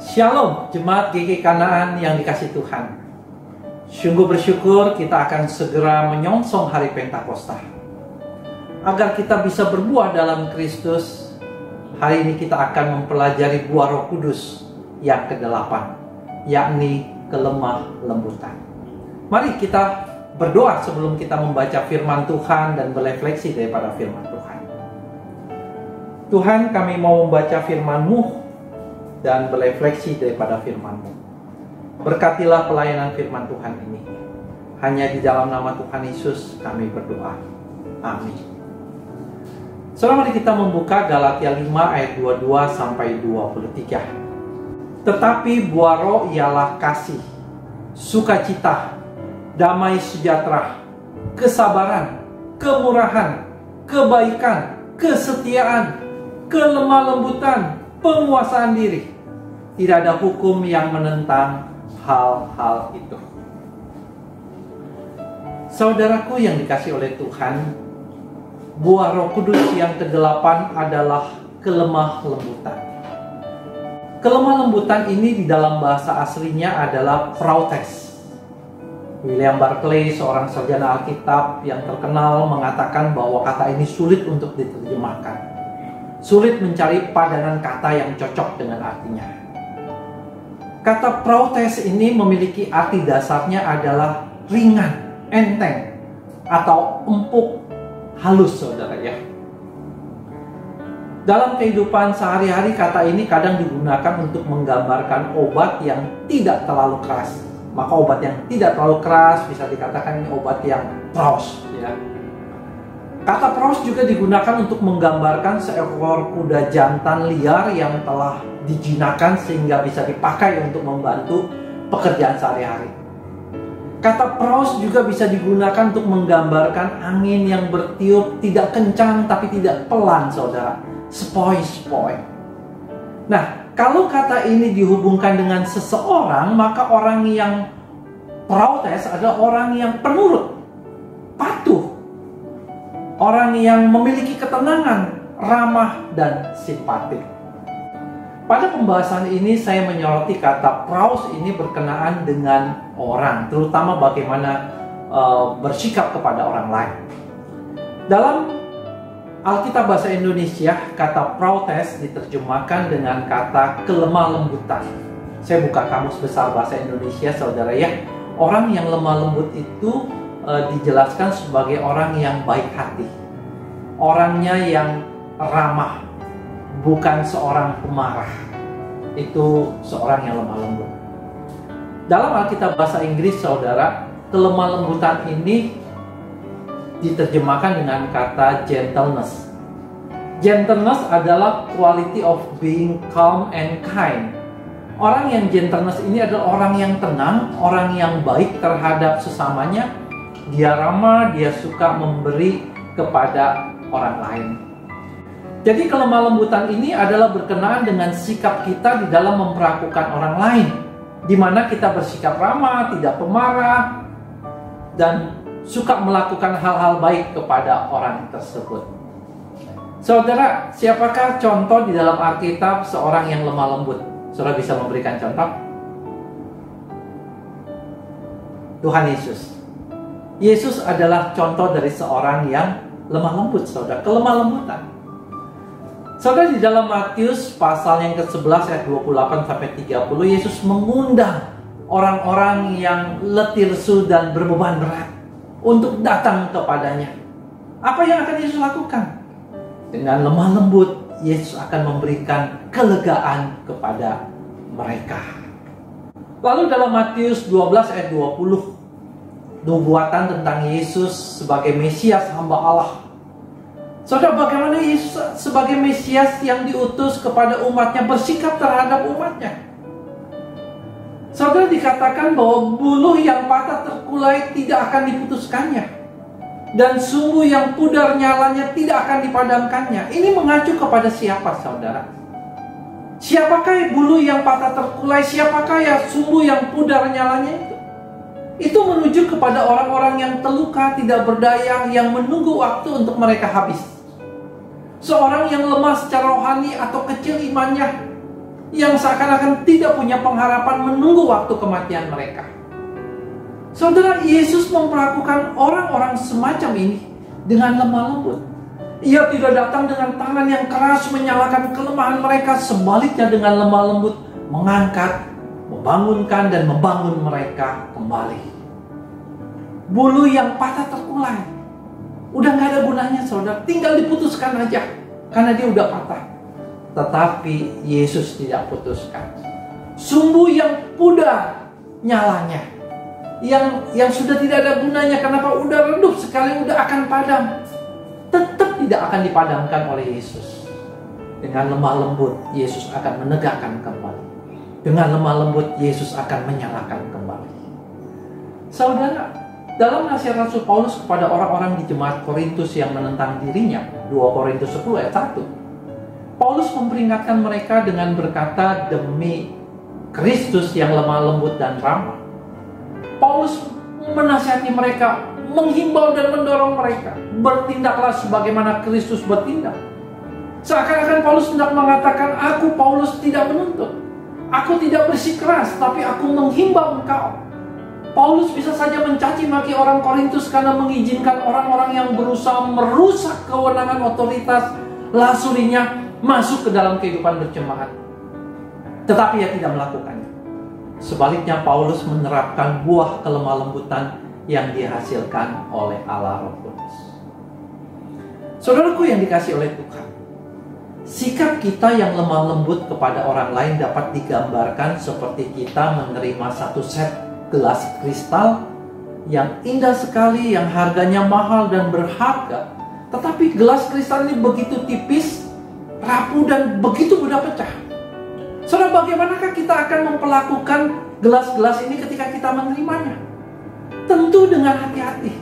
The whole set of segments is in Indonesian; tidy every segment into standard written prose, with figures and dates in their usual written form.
Shalom, Jemaat GG Kanaan yang dikasihi Tuhan. Sungguh bersyukur kita akan segera menyongsong hari Pentakosta. Agar kita bisa berbuah dalam Kristus, hari ini kita akan mempelajari buah Roh Kudus yang ke-8, yakni kelemah lembutan. Mari kita berdoa sebelum kita membaca firman Tuhan dan berefleksi daripada firman Tuhan. Tuhan, kami mau membaca firman-Mu dan berefleksi daripada firman-Mu. Berkatilah pelayanan firman Tuhan ini. Hanya di dalam nama Tuhan Yesus kami berdoa. Amin. Saudara, mari kita membuka Galatia 5 ayat 22 sampai 23. Tetapi buah roh ialah kasih, sukacita, damai sejahtera, kesabaran, kemurahan, kebaikan, kesetiaan, kelemah lembutan, penguasaan diri. Tidak ada hukum yang menentang hal-hal itu. Saudaraku yang dikasihi oleh Tuhan, buah Roh Kudus yang ke-8 adalah kelemah lembutan. Kelemah lembutan ini di dalam bahasa aslinya adalah prautes. William Barclay, seorang sarjana Alkitab yang terkenal, mengatakan bahwa kata ini sulit untuk diterjemahkan. Sulit mencari padanan kata yang cocok dengan artinya. Kata prautes ini memiliki arti dasarnya adalah ringan, enteng, atau empuk, halus, saudara ya. Dalam kehidupan sehari-hari, kata ini kadang digunakan untuk menggambarkan obat yang tidak terlalu keras. Maka obat yang tidak terlalu keras bisa dikatakan ini obat yang praus, ya. Kata praus juga digunakan untuk menggambarkan seekor kuda jantan liar yang telah dijinakkan sehingga bisa dipakai untuk membantu pekerjaan sehari-hari. Kata praus juga bisa digunakan untuk menggambarkan angin yang bertiup tidak kencang tapi tidak pelan, saudara. Sepoi-sepoi. Nah, kalau kata ini dihubungkan dengan seseorang, maka orang yang prautes adalah orang yang penurut, patuh, orang yang memiliki ketenangan, ramah, dan simpatik. Pada pembahasan ini saya menyoroti kata praus ini berkenaan dengan orang, terutama bagaimana bersikap kepada orang lain. Dalam Alkitab Bahasa Indonesia, kata prautes diterjemahkan dengan kata kelemah lembutan. Saya buka Kamus Besar Bahasa Indonesia, saudara ya. Orang yang lemah lembut itu dijelaskan sebagai orang yang baik hati, orangnya yang ramah, bukan seorang pemarah. Itu seorang yang lemah lembut. Dalam Alkitab Bahasa Inggris, saudara, kelemah lembutan ini diterjemahkan dengan kata gentleness. Gentleness adalah quality of being calm and kind. Orang yang gentleness ini adalah orang yang tenang, orang yang baik terhadap sesamanya. Dia ramah, dia suka memberi kepada orang lain. Jadi kelemah lembutan ini adalah berkenaan dengan sikap kita di dalam memperlakukan orang lain, di mana kita bersikap ramah, tidak pemarah, dan suka melakukan hal-hal baik kepada orang tersebut. Saudara, siapakah contoh di dalam Alkitab seorang yang lemah lembut? Saudara bisa memberikan contoh? Tuhan Yesus. Yesus adalah contoh dari seorang yang lemah lembut, saudara. Kelemah lembutan. Saudara, di dalam Matius pasal yang ke-11 ayat 28 sampai 30, Yesus mengundang orang-orang yang letih lesu dan berbeban berat untuk datang kepadanya. Apa yang akan Yesus lakukan? Dengan lemah lembut, Yesus akan memberikan kelegaan kepada mereka. Lalu dalam Matius 12 ayat 20, nubuatan tentang Yesus sebagai Mesias hamba Allah. Saudara, bagaimana Yesus sebagai Mesias yang diutus kepada umatnya bersikap terhadap umatnya? Saudara, dikatakan bahwa buluh yang patah terkulai tidak akan diputuskannya, dan sumbu yang pudar nyalanya tidak akan dipadamkannya. Ini mengacu kepada siapa, saudara? Siapakah buluh yang patah terkulai? Siapakah ya sumbu yang pudar nyalanya itu? Itu menuju kepada orang-orang yang terluka, tidak berdaya, yang menunggu waktu untuk mereka habis. Seorang yang lemah secara rohani atau kecil imannya, yang seakan-akan tidak punya pengharapan menunggu waktu kematian mereka. Saudara, Yesus memperlakukan orang-orang semacam ini dengan lemah lembut. Ia tidak datang dengan tangan yang keras menyalahkan kelemahan mereka, sebaliknya dengan lemah lembut mengangkat, membangunkan, dan membangun mereka kembali. Bulu yang patah terkulai, udah gak ada gunanya saudara, tinggal diputuskan aja, karena dia udah patah. Tetapi Yesus tidak putuskan. Sumbu yang pudar nyalanya, yang sudah tidak ada gunanya, kenapa udah redup sekali, udah akan padam, tetap tidak akan dipadamkan oleh Yesus. Dengan lemah lembut Yesus akan menegakkan kembali. Dengan lemah lembut Yesus akan menyalakan kembali. Saudara, dalam nasihat Rasul Paulus kepada orang-orang di jemaat Korintus yang menentang dirinya, 2 Korintus 10 ayat 1, Paulus memperingatkan mereka dengan berkata, demi Kristus yang lemah lembut dan ramah. Paulus menasihati mereka, menghimbau dan mendorong mereka, bertindaklah sebagaimana Kristus bertindak. Seakan-akan Paulus hendak mengatakan, aku Paulus tidak menuntut, aku tidak bersikeras, tapi aku menghimbau engkau. Paulus bisa saja mencaci maki orang Korintus karena mengizinkan orang-orang yang berusaha merusak kewenangan otoritas lasurinya masuk ke dalam kehidupan berjemaat. Tetapi ia tidak melakukannya. Sebaliknya Paulus menerapkan buah kelemah lembutan yang dihasilkan oleh Allah Roh Kudus. Saudaraku yang dikasihi oleh Tuhan, sikap kita yang lemah lembut kepada orang lain dapat digambarkan seperti kita menerima satu set gelas kristal yang indah sekali, yang harganya mahal dan berharga. Tetapi gelas kristal ini begitu tipis, rapuh, dan begitu mudah pecah. Saudara, bagaimanakah kita akan memperlakukan gelas-gelas ini ketika kita menerimanya? Tentu dengan hati-hati.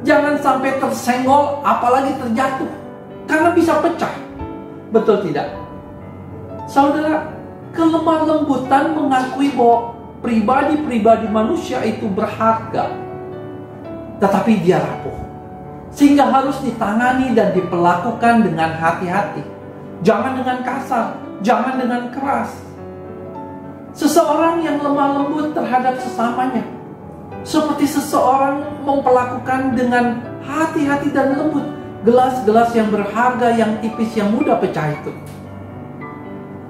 Jangan sampai tersenggol, apalagi terjatuh, karena bisa pecah. Betul tidak? Saudara, kelemah lembutan mengakui bahwa pribadi-pribadi manusia itu berharga, tetapi dia rapuh, sehingga harus ditangani dan diperlakukan dengan hati-hati. Jangan dengan kasar, jangan dengan keras. Seseorang yang lemah lembut terhadap sesamanya, seperti seseorang memperlakukan dengan hati-hati dan lembut gelas-gelas yang berharga, yang tipis, yang mudah pecah itu.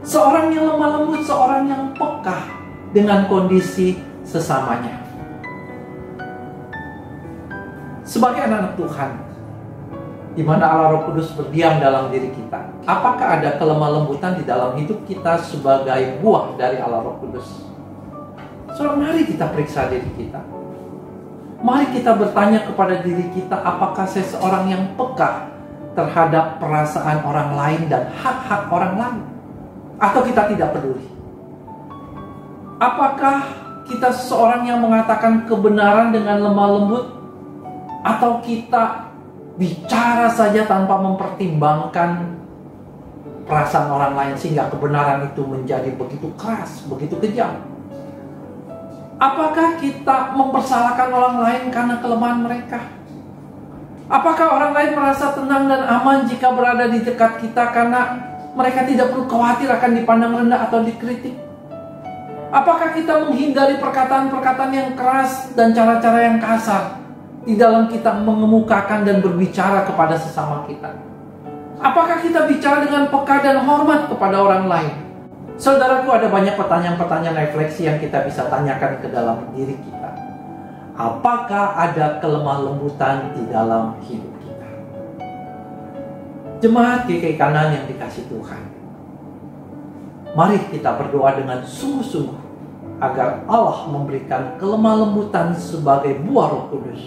Seorang yang lemah lembut, seorang yang peka dengan kondisi sesamanya. Sebagai anak-anak Tuhan, di mana Allah Roh Kudus berdiam dalam diri kita, apakah ada kelemah lembutan di dalam hidup kita sebagai buah dari Allah Roh Kudus? So, mari kita periksa diri kita. Mari kita bertanya kepada diri kita, apakah saya seorang yang peka terhadap perasaan orang lain dan hak-hak orang lain? Atau kita tidak peduli? Apakah kita seseorang yang mengatakan kebenaran dengan lemah lembut? Atau kita bicara saja tanpa mempertimbangkan perasaan orang lain sehingga kebenaran itu menjadi begitu keras, begitu kejam? Apakah kita mempersalahkan orang lain karena kelemahan mereka? Apakah orang lain merasa tenang dan aman jika berada di dekat kita karena mereka tidak perlu khawatir akan dipandang rendah atau dikritik? Apakah kita menghindari perkataan-perkataan yang keras dan cara-cara yang kasar di dalam kita mengemukakan dan berbicara kepada sesama kita? Apakah kita bicara dengan peka dan hormat kepada orang lain? Saudaraku, ada banyak pertanyaan-pertanyaan refleksi yang kita bisa tanyakan ke dalam diri kita. Apakah ada kelemah lembutan di dalam hidup kita? Jemaat GKI Kanan yang dikasihi Tuhan, mari kita berdoa dengan sungguh-sungguh agar Allah memberikan kelemah lembutan sebagai buah Roh Kudus.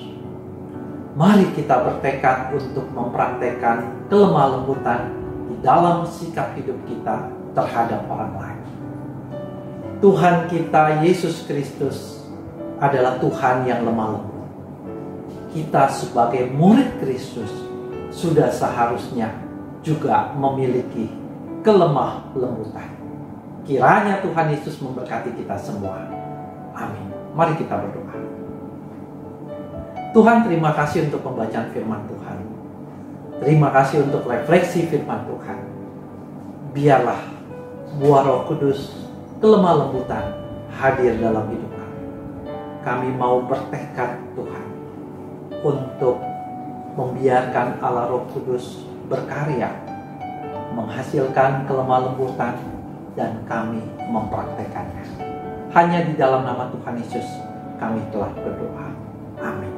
Mari kita bertekad untuk mempraktekkan kelemah lembutan di dalam sikap hidup kita terhadap orang lain. Tuhan kita Yesus Kristus adalah Tuhan yang lemah lembut. Kita sebagai murid Kristus sudah seharusnya juga memiliki kelemah lembutan. Kiranya Tuhan Yesus memberkati kita semua. Amin. Mari kita berdoa. Tuhan, terima kasih untuk pembacaan firman Tuhan. Terima kasih untuk refleksi firman Tuhan. Biarlah buah Roh Kudus, kelemah lembutan hadir dalam hidup kami. Kami mau bertekad Tuhan untuk membiarkan Allah Roh Kudus berkarya, menghasilkan kelemah lembutan, dan kami mempraktekannya. Hanya di dalam nama Tuhan Yesus kami telah berdoa. Amin.